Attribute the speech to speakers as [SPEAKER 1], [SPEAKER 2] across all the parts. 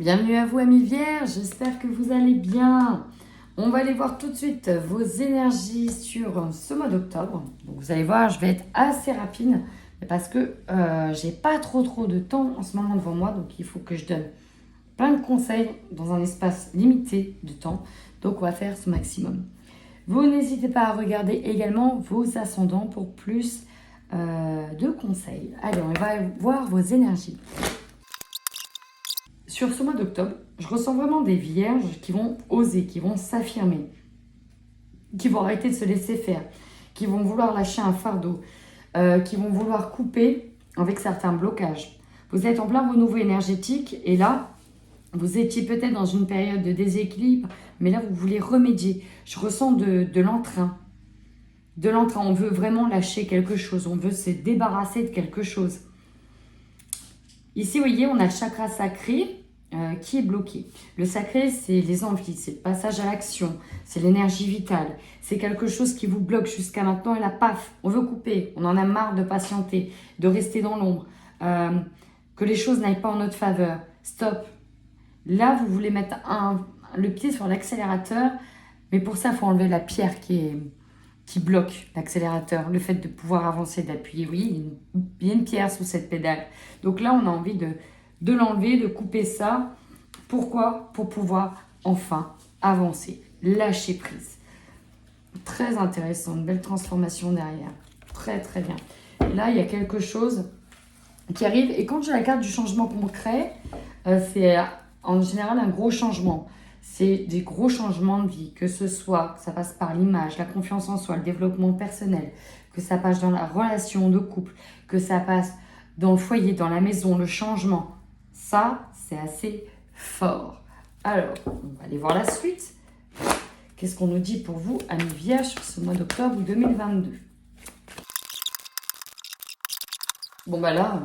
[SPEAKER 1] Bienvenue à vous amis vierges, j'espère que vous allez bien. On va aller voir tout de suite vos énergies sur ce mois d'octobre. Donc vous allez voir, je vais être assez rapide parce que j'ai pas trop de temps en ce moment devant moi. Donc il faut que je donne plein de conseils dans un espace limité de temps. Donc on va faire ce maximum. Vous n'hésitez pas à regarder également vos ascendants pour plus de conseils. Allez, on va voir vos énergies. Sur ce mois d'octobre, je ressens vraiment des vierges qui vont oser, qui vont s'affirmer, qui vont arrêter de se laisser faire, qui vont vouloir lâcher un fardeau, qui vont vouloir couper avec certains blocages. Vous êtes en plein renouveau énergétique et là, vous étiez peut-être dans une période de déséquilibre, mais là, vous voulez remédier. Je ressens de l'entrain. De l'entrain, on veut vraiment lâcher quelque chose, on veut se débarrasser de quelque chose. Ici, vous voyez, on a le chakra sacré qui est bloqué. Le sacré, c'est les envies, c'est le passage à l'action, c'est l'énergie vitale. C'est quelque chose qui vous bloque jusqu'à maintenant et là, paf, on veut couper. On en a marre de patienter, de rester dans l'ombre, que les choses n'aillent pas en notre faveur. Stop. Là, vous voulez mettre le pied sur l'accélérateur, mais pour ça, il faut enlever la pierre qui bloque l'accélérateur, le fait de pouvoir avancer, d'appuyer. Oui, il y a une pierre sous cette pédale. Donc là, on a envie de l'enlever, de couper ça. Pourquoi? Pour pouvoir enfin avancer, lâcher prise. Très intéressant, une belle transformation derrière. Très bien. Et là, il y a quelque chose qui arrive. Et quand j'ai la carte du changement concret, c'est en général un gros changement. C'est des gros changements de vie, que ce soit, que ça passe par l'image, la confiance en soi, le développement personnel, que ça passe dans la relation de couple, que ça passe dans le foyer, dans la maison, le changement. Ça, c'est assez fort. Alors, on va aller voir la suite. Qu'est-ce qu'on nous dit pour vous, amis vierges, sur ce mois d'octobre 2022? Bon, bah là,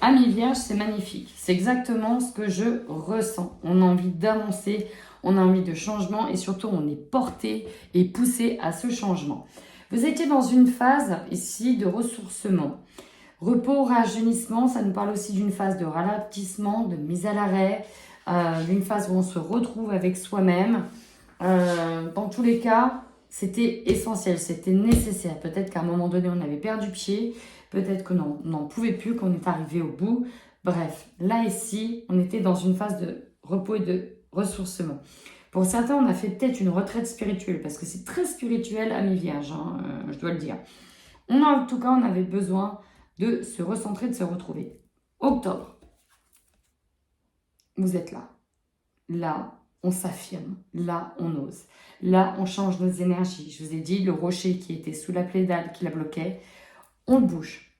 [SPEAKER 1] amis vierges, c'est magnifique. C'est exactement ce que je ressens. On a envie d'avancer, on a envie de changement et surtout, on est porté et poussé à ce changement. Vous étiez dans une phase ici de ressourcement. Repos, rajeunissement, ça nous parle aussi d'une phase de ralentissement, de mise à l'arrêt, d'une phase où on se retrouve avec soi-même. Dans tous les cas, c'était essentiel, c'était nécessaire. Peut-être qu'à un moment donné, on avait perdu pied, peut-être que non, on n'en pouvait plus, qu'on est arrivé au bout. Bref, là ici, on était dans une phase de repos et de ressourcement. Pour certains, on a fait peut-être une retraite spirituelle, parce que c'est très spirituel, amis vierges, je dois le dire. En tout cas, on avait besoin de se recentrer, de se retrouver. Octobre, vous êtes là. Là, on s'affirme. Là, on ose. Là, on change nos énergies. Je vous ai dit, le rocher qui était sous la pédale, qui la bloquait, on le bouge.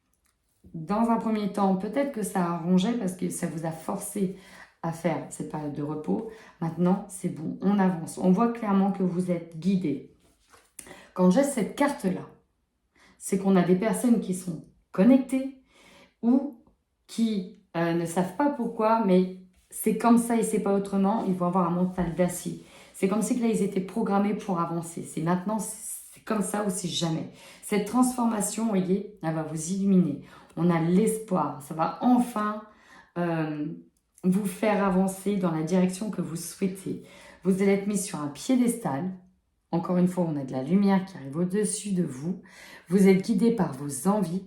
[SPEAKER 1] Dans un premier temps, peut-être que ça arrangeait parce que ça vous a forcé à faire cette période de repos. Maintenant, c'est bon, on avance. On voit clairement que vous êtes guidé. Quand j'ai cette carte-là, c'est qu'on a des personnes qui sont connectées ou qui ne savent pas pourquoi, mais c'est comme ça et c'est pas autrement. Ils vont avoir un mental d'acier. C'est comme si que là, ils étaient programmés pour avancer. C'est maintenant, c'est comme ça ou c'est jamais. Cette transformation, vous voyez, elle va vous illuminer. On a l'espoir. Ça va enfin vous faire avancer dans la direction que vous souhaitez. Vous allez être mis sur un piédestal. Encore une fois, on a de la lumière qui arrive au-dessus de vous. Vous êtes guidé par vos envies.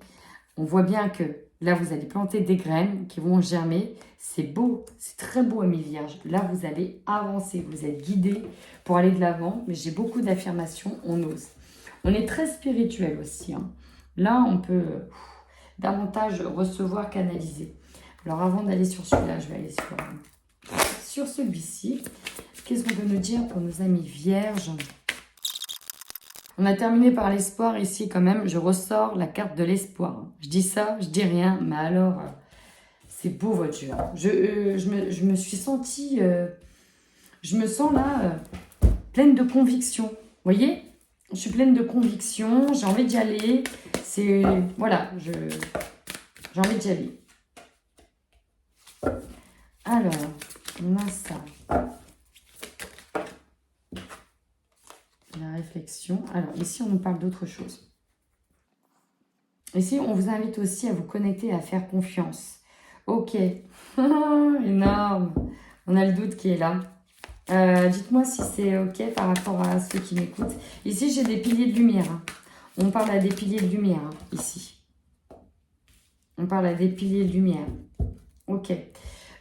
[SPEAKER 1] On voit bien que là, vous allez planter des graines qui vont germer. C'est beau, c'est très beau, amis vierges. Là, vous allez avancer. Vous êtes guidé pour aller de l'avant. Mais j'ai beaucoup d'affirmations, on ose. On est très spirituel aussi. Là, on peut davantage recevoir, canaliser. Alors, avant d'aller sur celui-là, je vais aller sur celui-ci. Qu'est-ce qu'on peut nous dire pour nos amis vierges? On a terminé par l'espoir ici quand même. Je ressors la carte de l'espoir. Je dis ça, je dis rien, mais alors, c'est beau votre jeu. Je me suis sentie, je me sens là pleine de conviction. Vous voyez? Je suis pleine de conviction, j'ai envie d'y aller. C'est, voilà, j'ai envie d'y aller. Alors, on a ça. La réflexion. Alors, ici, on nous parle d'autre chose. Ici, on vous invite aussi à vous connecter, à faire confiance. Ok. Énorme. On a le doute qui est là. Dites-moi si c'est OK par rapport à ceux qui m'écoutent. Ici, j'ai des piliers de lumière. Hein. On parle à des piliers de lumière, hein, ici. On parle à des piliers de lumière. OK.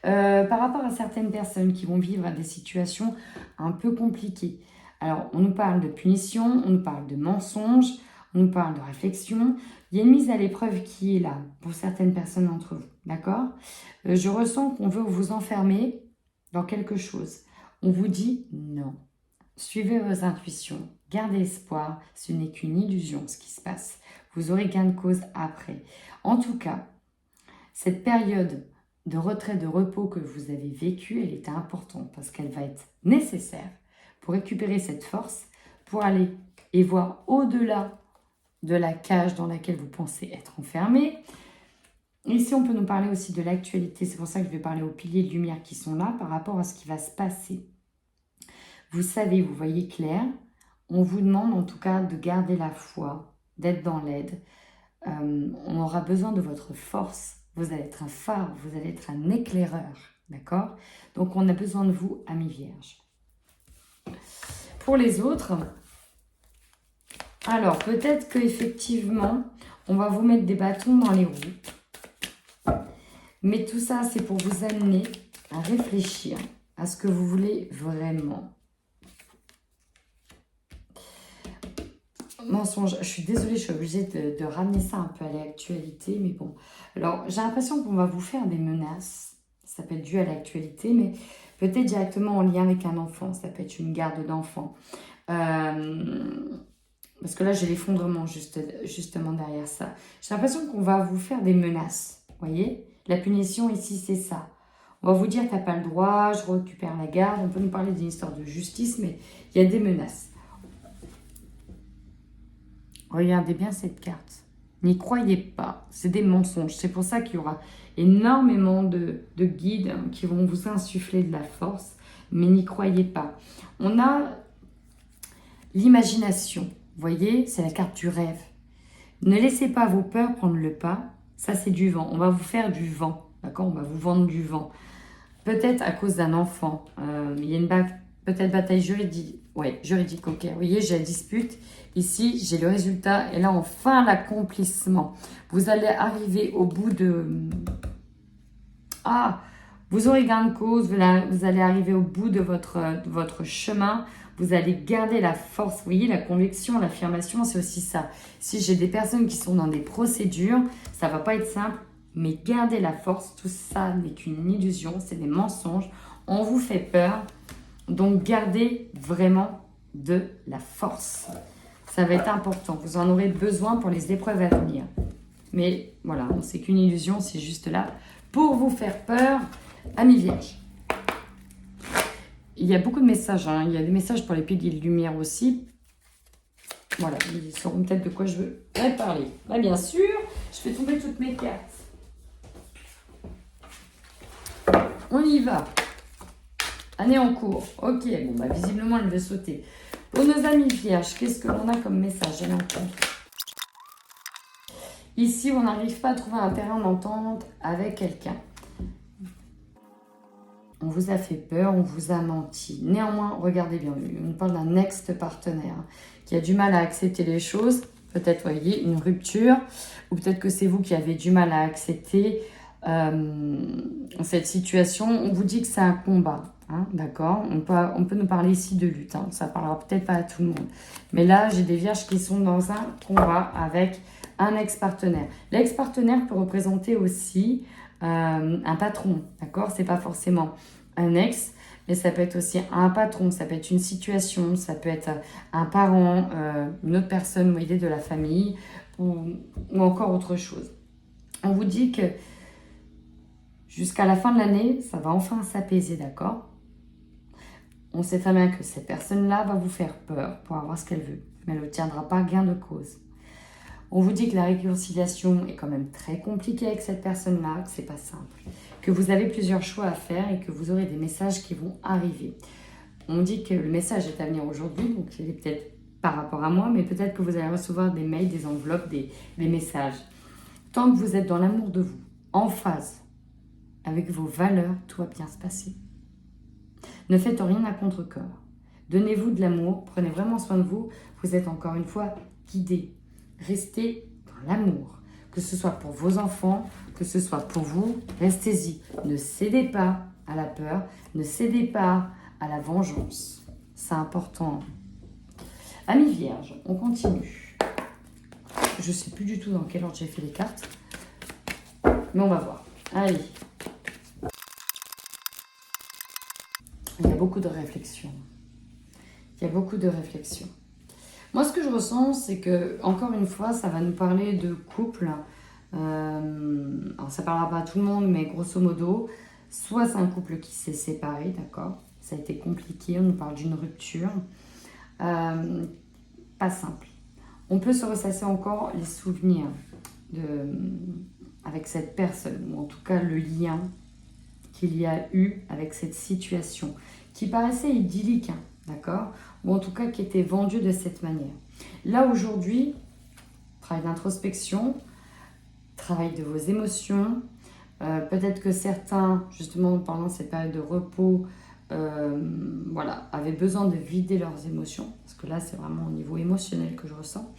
[SPEAKER 1] Par rapport à certaines personnes qui vont vivre des situations un peu compliquées. Alors, on nous parle de punition, on nous parle de mensonges, on nous parle de réflexion. Il y a une mise à l'épreuve qui est là pour certaines personnes d'entre vous. D'accord? Je ressens qu'on veut vous enfermer dans quelque chose. On vous dit non. Suivez vos intuitions, gardez espoir, ce n'est qu'une illusion ce qui se passe. Vous aurez gain de cause après. En tout cas, cette période de retrait, de repos que vous avez vécue, elle était importante parce qu'elle va être nécessaire pour récupérer cette force, pour aller et voir au-delà de la cage dans laquelle vous pensez être enfermé. Ici, on peut nous parler aussi de l'actualité. C'est pour ça que je vais parler aux piliers de lumière qui sont là par rapport à ce qui va se passer. Vous savez, vous voyez clair. On vous demande en tout cas de garder la foi, d'être dans l'aide. On aura besoin de votre force. Vous allez être un phare, vous allez être un éclaireur. D'accord? Donc, on a besoin de vous, amis vierges. Pour les autres, alors peut-être qu'effectivement, on va vous mettre des bâtons dans les roues. Mais tout ça, c'est pour vous amener à réfléchir à ce que vous voulez vraiment. Mensonge, je suis désolée, je suis obligée de ramener ça un peu à l'actualité, mais bon. Alors, j'ai l'impression qu'on va vous faire des menaces. Ça peut être dû à l'actualité, mais peut-être directement en lien avec un enfant. Ça peut être une garde d'enfant. Parce que là, j'ai l'effondrement justement derrière ça. J'ai l'impression qu'on va vous faire des menaces, vous voyez? La punition ici, c'est ça. On va vous dire, tu n'as pas le droit, je récupère la garde. On peut nous parler d'une histoire de justice, mais il y a des menaces. Regardez bien cette carte. N'y croyez pas, c'est des mensonges. C'est pour ça qu'il y aura énormément de guides qui vont vous insuffler de la force, mais n'y croyez pas. On a l'imagination, vous voyez, c'est la carte du rêve. Ne laissez pas vos peurs prendre le pas, ça c'est du vent. On va vous faire du vent, d'accord? On va vous vendre du vent. Peut-être à cause d'un enfant, il y a une peut-être bataille juridique. Ouais, juridique, ok. Vous voyez, j'ai la dispute. Ici, j'ai le résultat. Et là, enfin, l'accomplissement. Vous allez arriver au bout de... Ah, vous aurez gain de cause. Vous allez arriver au bout de votre chemin. Vous allez garder la force. Vous voyez, la conviction, l'affirmation, c'est aussi ça. Si j'ai des personnes qui sont dans des procédures, ça ne va pas être simple. Mais gardez la force. Tout ça n'est qu'une illusion. C'est des mensonges. On vous fait peur. Donc, gardez vraiment de la force. Ça va être important. Vous en aurez besoin pour les épreuves à venir. Mais voilà, c'est qu'une illusion, c'est juste là pour vous faire peur, amis vierges. Il y a beaucoup de messages. Hein. Il y a des messages pour les piliers de lumière aussi. Voilà, ils sauront peut-être de quoi je veux parler. Là, bien sûr, je fais tomber toutes mes cartes. On y va. Année en cours. Ok, bon, bah, visiblement, elle veut sauter. Pour nos amis vierges, qu'est-ce que l'on a comme message à l'entendre? Ici, on n'arrive pas à trouver un terrain d'entente avec quelqu'un. On vous a fait peur, on vous a menti. Néanmoins, regardez bien, on parle d'un ex-partenaire qui a du mal à accepter les choses. Peut-être, voyez, une rupture. Ou peut-être que c'est vous qui avez du mal à accepter cette situation. On vous dit que c'est un combat. Hein, d'accord, on peut nous parler ici de lutte, hein, ça parlera peut-être pas à tout le monde. Mais là, j'ai des vierges qui sont dans un combat avec un ex-partenaire. L'ex-partenaire peut représenter aussi un patron, d'accord? C'est pas forcément un ex, mais ça peut être aussi un patron, ça peut être une situation, ça peut être un parent, une autre personne, vous voyez, de la famille, ou encore autre chose. On vous dit que jusqu'à la fin de l'année, ça va enfin s'apaiser, d'accord? On sait très bien que cette personne-là va vous faire peur pour avoir ce qu'elle veut, mais elle n'obtiendra pas gain de cause. On vous dit que la réconciliation est quand même très compliquée avec cette personne-là, que c'est pas simple, que vous avez plusieurs choix à faire et que vous aurez des messages qui vont arriver. On dit que le message est à venir aujourd'hui, donc il est peut-être par rapport à moi, mais peut-être que vous allez recevoir des mails, des enveloppes, des messages. Tant que vous êtes dans l'amour de vous, en phase avec vos valeurs, tout va bien se passer. Ne faites rien à contre-cœur. Donnez-vous de l'amour, prenez vraiment soin de vous. Vous êtes encore une fois guidé. Restez dans l'amour. Que ce soit pour vos enfants, que ce soit pour vous, restez-y. Ne cédez pas à la peur, ne cédez pas à la vengeance. C'est important. Amis vierges, on continue. Je ne sais plus du tout dans quel ordre j'ai fait les cartes. Mais on va voir. Allez. Il y a beaucoup de réflexion. Il y a beaucoup de réflexion. Moi, ce que je ressens, c'est que, encore une fois, ça va nous parler de couple. Alors, ça ne parlera pas à tout le monde, mais grosso modo, soit c'est un couple qui s'est séparé, d'accord? Ça a été compliqué, on nous parle d'une rupture. Pas simple. On peut se ressasser encore les souvenirs avec cette personne, ou en tout cas le lien qu'il y a eu avec cette situation, qui paraissait idyllique, hein, d'accord? Ou en tout cas qui était vendu de cette manière. Là aujourd'hui, travail d'introspection, travail de vos émotions, peut-être que certains, justement pendant cette période de repos, voilà, avaient besoin de vider leurs émotions, parce que là c'est vraiment au niveau émotionnel que je ressens.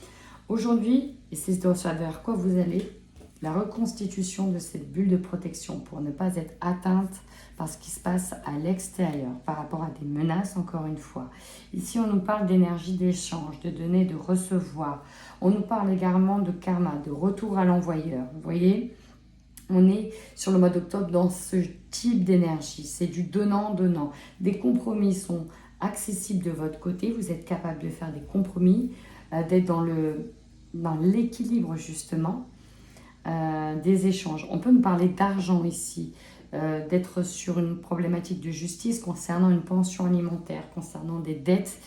[SPEAKER 1] Aujourd'hui, et c'est vers quoi vous allez, la reconstitution de cette bulle de protection pour ne pas être atteinte par ce qui se passe à l'extérieur, par rapport à des menaces, encore une fois. Ici, on nous parle d'énergie d'échange, de donner, de recevoir. On nous parle également de karma, de retour à l'envoyeur. Vous voyez, on est sur le mois d'octobre dans ce type d'énergie. C'est du donnant-donnant. Des compromis sont accessibles de votre côté. Vous êtes capable de faire des compromis, d'être dans l'équilibre justement. Des échanges. On peut me parler d'argent ici, d'être sur une problématique de justice concernant une pension alimentaire, concernant des dettes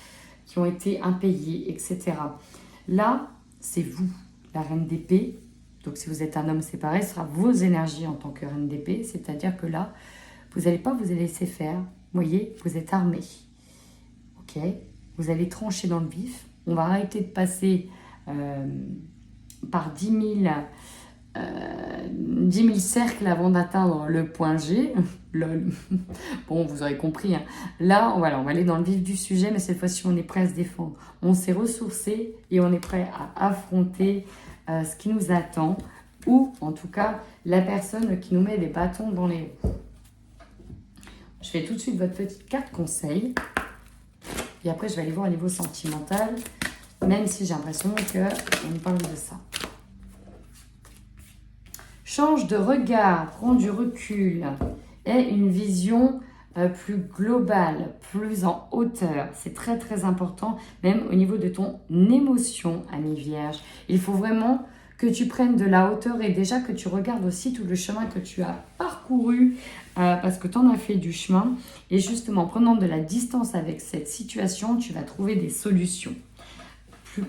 [SPEAKER 1] qui ont été impayées, etc. Là, c'est vous, la reine d'épée. Donc si vous êtes un homme séparé, ce sera vos énergies en tant que reine d'épée. C'est-à-dire que là, vous n'allez pas vous laisser faire. Vous voyez, vous êtes armé. Ok, vous allez trancher dans le vif. On va arrêter de passer par 10 000 cercles avant d'atteindre le point G. Lol. Bon, vous aurez compris. Hein. Là, voilà, on va aller dans le vif du sujet, mais cette fois-ci, on est prêt à se défendre. On s'est ressourcé et on est prêt à affronter ce qui nous attend, ou en tout cas, la personne qui nous met des bâtons dans les roues. Je fais tout de suite votre petite carte conseil. Et après, je vais aller voir au niveau sentimental, même si j'ai l'impression qu'on nous parle de ça. Change de regard, prends du recul, aie une vision plus globale, plus en hauteur. C'est très très important, même au niveau de ton émotion, ami vierge. Il faut vraiment que tu prennes de la hauteur et déjà que tu regardes aussi tout le chemin que tu as parcouru parce que tu en as fait du chemin. Et justement, en prenant de la distance avec cette situation, tu vas trouver des solutions.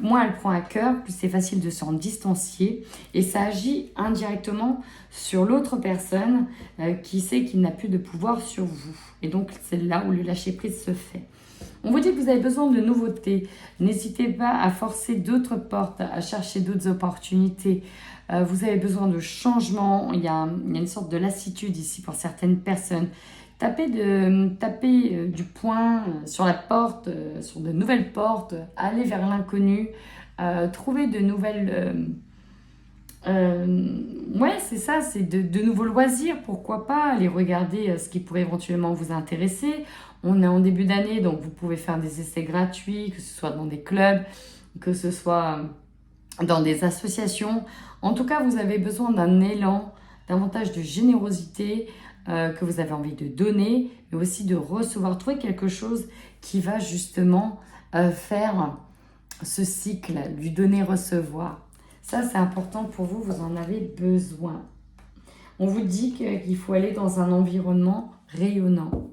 [SPEAKER 1] Moins elle prend à cœur, plus c'est facile de s'en distancier et ça agit indirectement sur l'autre personne qui sait qu'il n'a plus de pouvoir sur vous. Et donc c'est là où le lâcher-prise se fait. On vous dit que vous avez besoin de nouveautés. N'hésitez pas à forcer d'autres portes, à chercher d'autres opportunités. Vous avez besoin de changement. Il y a une sorte de lassitude ici pour certaines personnes. Tapez du poing sur la porte, sur de nouvelles portes, aller vers l'inconnu, trouver de nouvelles... ouais, c'est ça, c'est de nouveaux loisirs, pourquoi pas, aller regarder ce qui pourrait éventuellement vous intéresser. On est en début d'année, donc vous pouvez faire des essais gratuits, que ce soit dans des clubs, que ce soit dans des associations. En tout cas, vous avez besoin d'un élan, davantage de générosité, que vous avez envie de donner, mais aussi de recevoir. Trouver quelque chose qui va justement faire ce cycle, lui donner, recevoir. Ça, c'est important pour vous, vous en avez besoin. On vous dit qu'il faut aller dans un environnement rayonnant.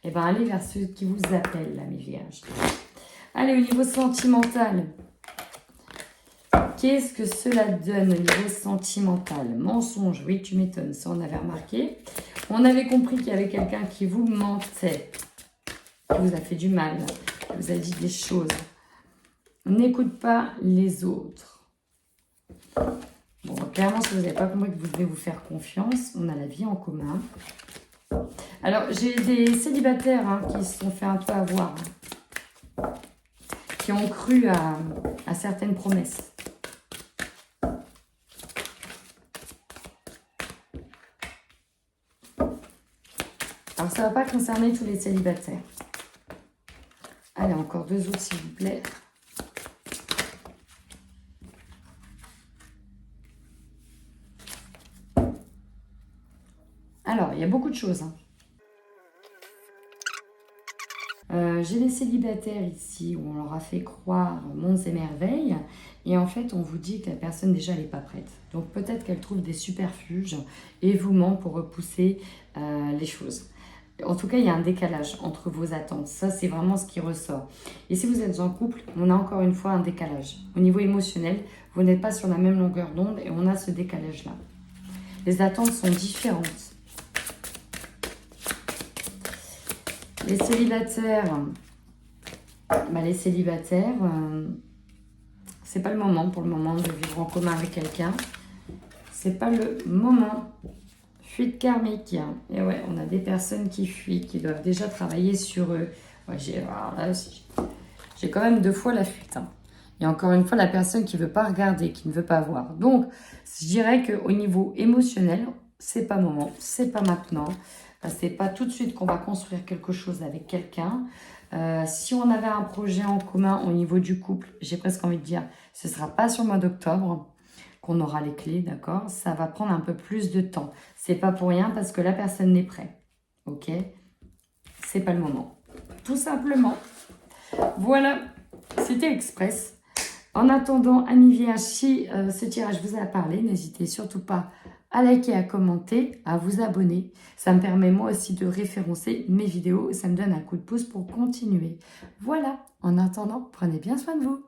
[SPEAKER 1] Et bien, allez vers ceux qui vous appellent, là, mes vierges. Allez, au niveau sentimental. Qu'est-ce que cela donne au niveau sentimental? Mensonge, oui, tu m'étonnes, ça on avait remarqué. On avait compris qu'il y avait quelqu'un qui vous mentait, qui vous a fait du mal, qui vous a dit des choses. N'écoute pas les autres. Bon, clairement, si vous n'avez pas compris que vous devez vous faire confiance, on a la vie en commun. Alors, j'ai des célibataires hein, qui se sont fait un peu avoir, hein, qui ont cru à certaines promesses. Alors, ça ne va pas concerner tous les célibataires. Allez, encore 2 autres, s'il vous plaît. Alors, il y a beaucoup de choses. Hein. J'ai les célibataires ici où on leur a fait croire monts et merveilles. Et en fait, on vous dit que la personne, déjà, elle n'est pas prête. Donc, peut-être qu'elle trouve des superfuges et vous ment pour repousser les choses. En tout cas, il y a un décalage entre vos attentes. Ça, c'est vraiment ce qui ressort. Et si vous êtes en couple, on a encore une fois un décalage. Au niveau émotionnel, vous n'êtes pas sur la même longueur d'onde et on a ce décalage-là. Les attentes sont différentes. Les célibataires, c'est pas le moment pour le moment de vivre en commun avec quelqu'un. C'est pas le moment. Fuite karmique. Et ouais, on a des personnes qui fuient, qui doivent déjà travailler sur eux. Ouais, j'ai quand même 2 fois la fuite. Hein. Et encore une fois, la personne qui ne veut pas regarder, qui ne veut pas voir. Donc, je dirais qu'au niveau émotionnel, c'est pas moment, c'est pas maintenant. C'est pas tout de suite qu'on va construire quelque chose avec quelqu'un. Si on avait un projet en commun au niveau du couple, j'ai presque envie de dire, ce ne sera pas sur le mois d'octobre qu'on aura les clés, d'accord? Ça va prendre un peu plus de temps. C'est pas pour rien parce que la personne n'est prête, ok? C'est pas le moment. Tout simplement. Voilà, c'était express. En attendant, amis vierges, si ce tirage vous a parlé, n'hésitez surtout pas à liker, à commenter, à vous abonner. Ça me permet moi aussi de référencer mes vidéos et ça me donne un coup de pouce pour continuer. Voilà, en attendant, prenez bien soin de vous.